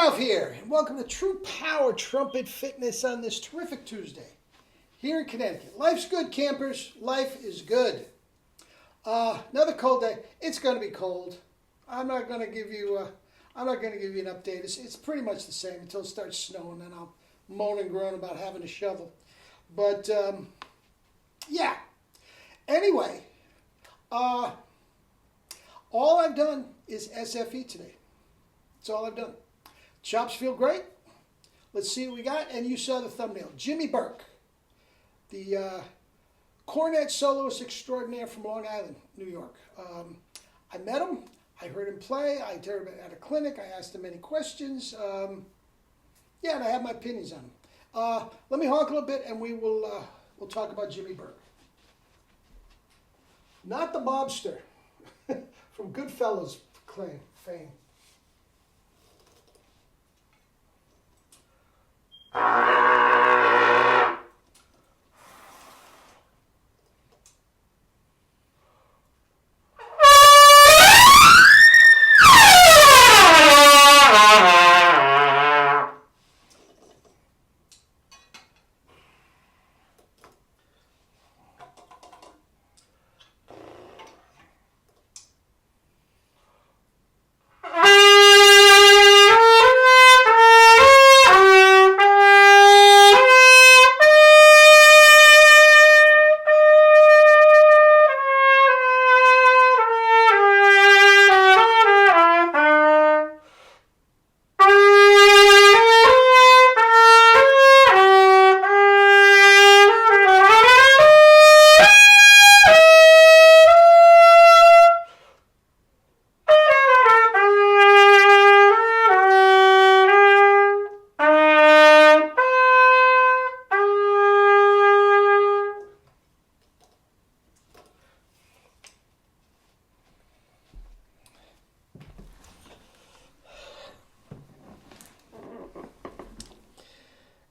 Ralph here, and welcome to True Power Trumpet Fitness on this terrific Tuesday here in Connecticut. Life's good, campers. Life is good. Another cold day. It's going to be cold. I'm not going to give you an update. It's pretty much the same until it starts snowing, and I'll moan and groan about having to shovel. But yeah. Anyway, all I've done is SFE today. That's all I've done. Chops feel great. Let's see what we got. And you saw the thumbnail. Jimmy Burke, the cornet soloist extraordinaire from Long Island, New York. I met him. I heard him play. I heard him at a clinic. I asked him many questions. And I have my opinions on him. Let me honk a little bit, and we'll talk about Jimmy Burke. Not the mobster from Goodfellas fame.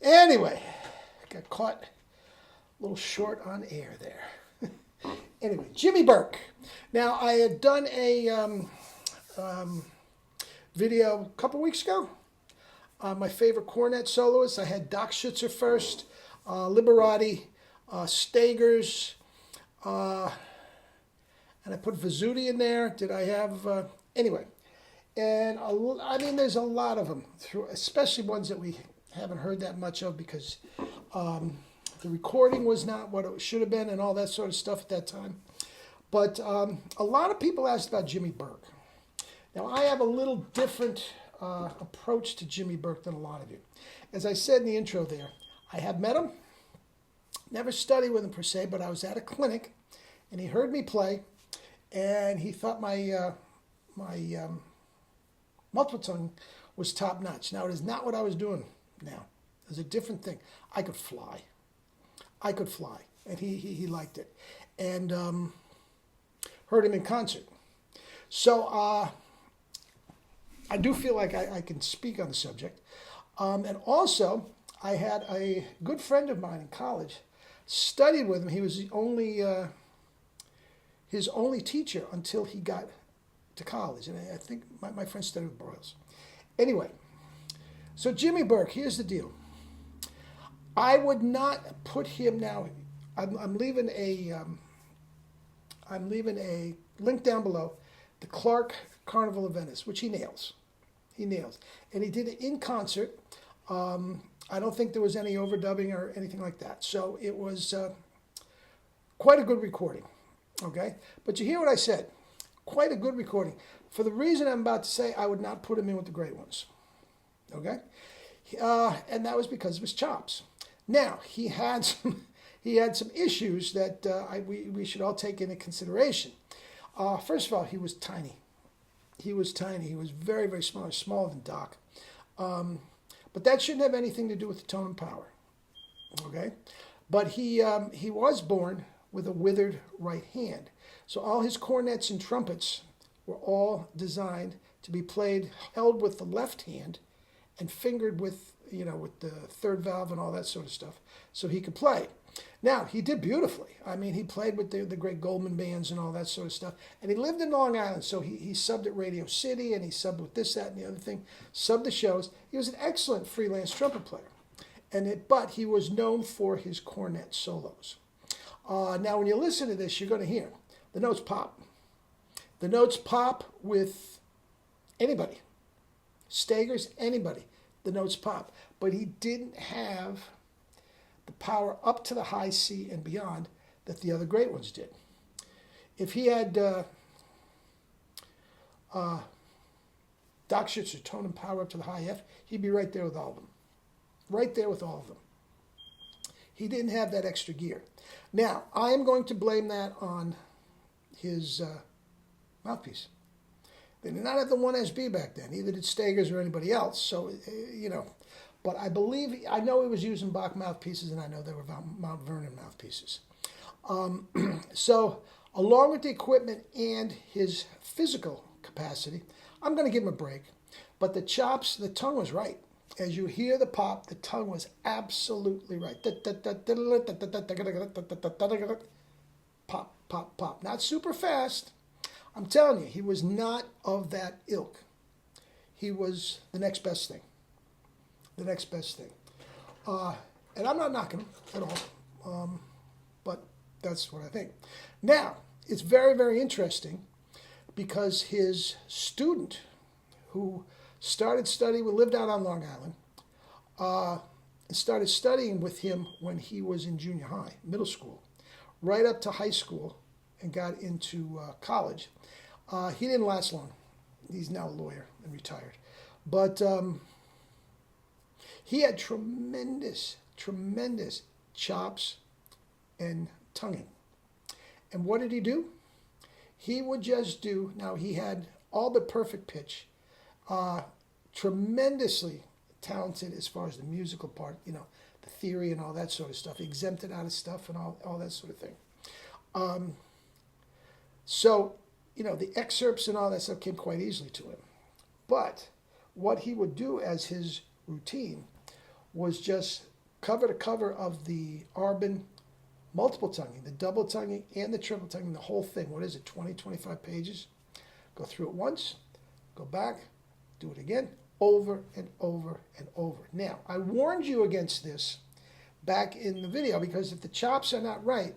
Anyway, got caught a little short on air there. Anyway, Jimmy Burke. Now, I had done a video a couple weeks ago on my favorite cornet soloists. I had Doc Schutzer first, Liberati, Stagers, and I put Vizzuti in there. Did I have... anyway, and I mean, there's a lot of them, especially ones that we haven't heard that much of because the recording was not what it should have been and all that sort of stuff at that time. But a lot of people asked about Jimmy Burke. Now, I have a little different approach to Jimmy Burke than a lot of you. As I said in the intro there, I have met him, never studied with him per se, but I was at a clinic and he heard me play and he thought my multiple tongue was top notch. Now, it is not what I was doing. Now, there's a different thing. I could fly, and he liked it, and heard him in concert. So I do feel like I can speak on the subject, and also I had a good friend of mine in college, studied with him. He was his only teacher until he got to college, and I think my friend studied with Broyles. Anyway. So Jimmy Burke, here's the deal. I would not put him now. I'm leaving a link down below. The Clark Carnival of Venice, which he nails. And he did it in concert. I don't think there was any overdubbing or anything like that. So it was quite a good recording. Okay, but you hear what I said. Quite a good recording. For the reason I'm about to say, I would not put him in with the great ones. Okay, and that was because of his chops. Now he had some issues that we should all take into consideration. First of all, he was tiny. He was very, very small. Smaller than Doc. But that shouldn't have anything to do with the tone and power. Okay, but he was born with a withered right hand, so all his cornets and trumpets were all designed to be held with the left hand and fingered with the third valve and all that sort of stuff, so he could play. Now, he did beautifully. I mean, he played with the great Goldman bands and all that sort of stuff. And he lived in Long Island, so he subbed at Radio City, and he subbed with this, that, and the other thing, subbed the shows. He was an excellent freelance trumpet player. But he was known for his cornet solos. Now, when you listen to this, you're going to hear the notes pop. The notes pop with anybody. Stagers, anybody. The notes pop. But he didn't have the power up to the high C and beyond that the other great ones did. If he had Doc Schützer tone and power up to the high F, he'd be right there with all of them. Right there with all of them. He didn't have that extra gear. Now, I am going to blame that on his mouthpiece. They did not have the 1SB back then. Neither did Stagers or anybody else. So, But I know he was using Bach mouthpieces, and I know they were Mount Vernon mouthpieces. So, along with the equipment and his physical capacity, I'm going to give him a break. But the chops, the tongue was right. As you hear the pop, the tongue was absolutely right. Pop, pop, pop. Not super fast. I'm telling you, he was not of that ilk. He was the next best thing. The next best thing. And I'm not knocking him at all. But that's what I think. Now, it's very, very interesting because his student who started studying, lived out on Long Island, started studying with him when he was in junior high, middle school, right up to high school, and got into college. He didn't last long. He's now a lawyer and retired. But he had tremendous, tremendous chops and tonguing. And what did he do? He would just do, now he had all but perfect pitch, tremendously talented as far as the musical part, the theory and all that sort of stuff, exempted out of stuff and all that sort of thing. So, the excerpts and all that stuff came quite easily to him. But what he would do as his routine was just cover to cover of the Arbin multiple tonguing, the double tonguing and the triple tonguing, the whole thing. What is it, 20, 25 pages? Go through it once, go back, do it again, over and over and over. Now, I warned you against this back in the video because if the chops are not right,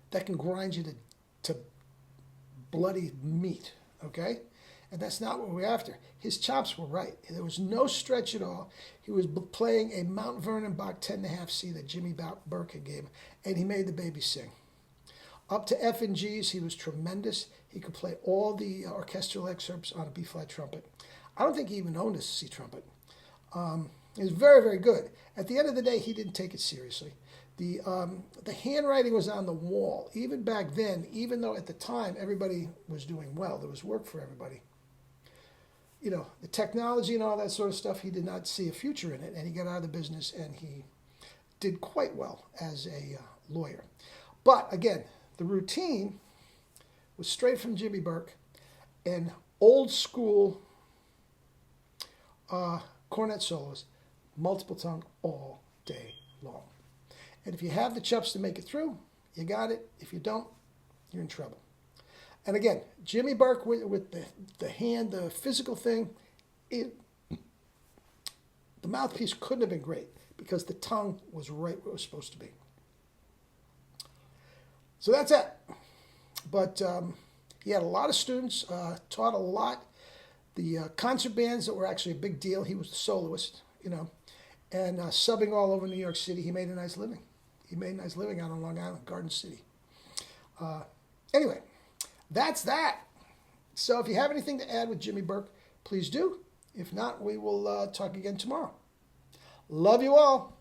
that can grind you to bloody meat, okay? And that's not what we're after. His chops were right. There was no stretch at all. He was playing a Mount Vernon Bach 10.5 C that Jimmy Burke had gave him, and he made the baby sing. Up to F and G's, he was tremendous. He could play all the orchestral excerpts on a B-flat trumpet. I don't think he even owned a C trumpet. He was very, very good. At the end of the day, he didn't take it seriously. The handwriting was on the wall. Even back then, even though at the time everybody was doing well, there was work for everybody. The technology and all that sort of stuff, he did not see a future in it, and he got out of the business, and he did quite well as a lawyer. But again, the routine was straight from Jimmy Burke, and old school cornet solos, multiple tongue all day long. And if you have the chops to make it through, you got it. If you don't, you're in trouble. And again, Jimmy Burke with the hand, the physical thing, the mouthpiece couldn't have been great because the tongue was right where it was supposed to be. So that's it. But he had a lot of students, taught a lot. The concert bands that were actually a big deal, he was the soloist, and subbing all over New York City, he made a nice living. He made a nice living out on Long Island, Garden City. Anyway, that's that. So if you have anything to add with Jimmy Burke, please do. If not, we will talk again tomorrow. Love you all.